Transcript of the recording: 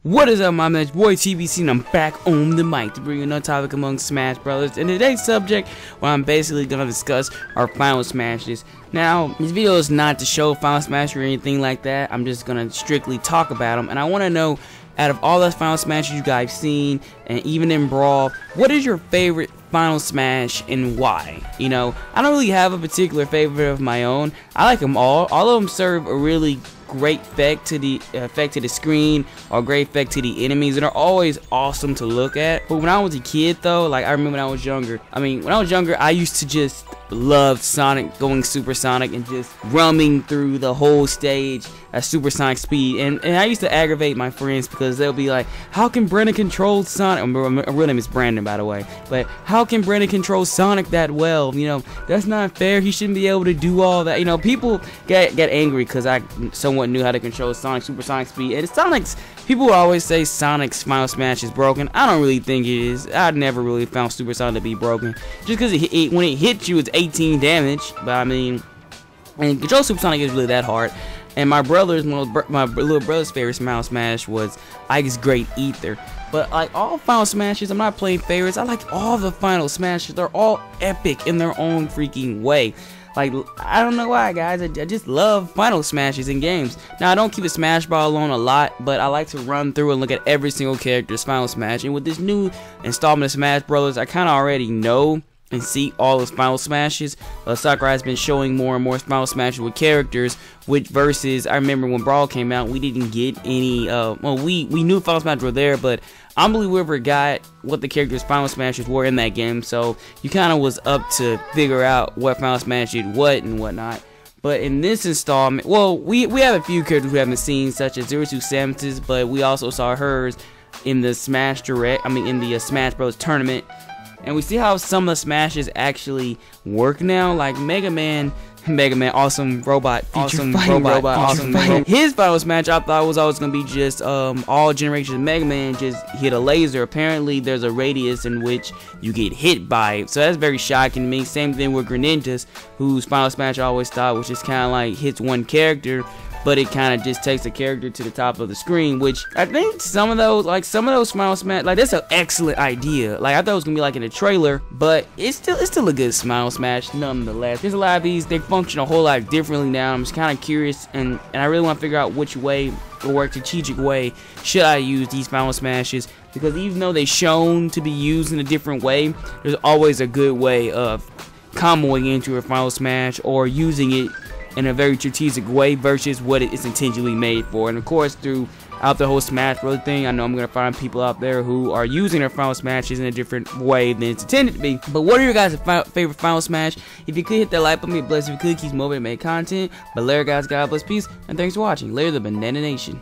What is up, my man? It's boy TBC, and I'm back on the mic to bring you another topic among Smash Brothers. And today's subject, well, I'm basically gonna discuss our final smashes. Now, this video is not to show final smash or anything like that. I'm just gonna strictly talk about them, and I want to know, out of all the final smashes you guys seen, and even in Brawl, what is your favorite final smash and why? You know, I don't really have a particular favorite of my own. I like them all. All of them serve a really great effect to the screen, or great effect to the enemies, and are always awesome to look at. But when I was a kid though, like I remember when I was younger, I used to just love Sonic going supersonic and just roaming through the whole stage at supersonic speed, and I used to aggravate my friends because they'll be like, how can Brennan control Sonic? My real name is Brandon, by the way, but how can Brennan control Sonic that well? You know, that's not fair. He shouldn't be able to do all that. You know, people get angry because I somewhat knew how to control Sonic supersonic speed, and Sonic's, people will always say Sonic's final smash is broken. I don't really think it is. I never really found supersonic to be broken, just because when it hits you, it's 18 damage. But I mean, and control supersonic is really that hard. And my little brother's favorite final smash was Ike's Great Ether. But like all final smashes, I'm not playing favorites. I like all the final smashes. They're all epic in their own freaking way. Like, I don't know why, guys. I just love final smashes in games. Now, I don't keep a Smash Ball alone a lot, but I like to run through and look at every single character's final smash. And with this new installment of Smash Brothers, I kind of already know and see all his final smashes. Sakurai has been showing more and more final smashes with characters, which versus, I remember when Brawl came out, we didn't get any, well, we knew final smashes were there, but I don't believe we ever got what the characters' final smashes were in that game, so you kind of was up to figure out what final smash did what and whatnot. But in this installment, well, we have a few characters we haven't seen, such as 02 Samus's, but we also saw hers in the Smash Direct, in the Smash Bros. Tournament. And we see how some of the smashes actually work now, like Megaman, awesome robot, awesome robot. His final smash I thought was always gonna be just all generations of Megaman just hit a laser. Apparently there's a radius in which you get hit by it, so that's very shocking to me. Same thing with Greninja's, whose final smash I always thought was just kind of like hits one character, but it kind of just takes the character to the top of the screen, which I think some of those final smash, like, that's an excellent idea. Like, I thought it was gonna be like in a trailer, but it's still a good final smash nonetheless. There's a lot of these, they function a whole lot differently now. I'm just kind of curious, and I really want to figure out which way, or what strategic way should I use these final smashes, because even though they're shown to be used in a different way, there's always a good way of comboing into a final smash or using it in a very strategic way versus what it is intentionally made for. And of course, throughout the whole Smash Bros. Thing, I know I'm gonna find people out there who are using their final smashes in a different way than it's intended to be. But what are your guys' favorite final smash? If you could hit that like button, be blessed. If you could, keep motivated to make content. But later, guys, God bless, peace, and thanks for watching. Later, the Banana Nation.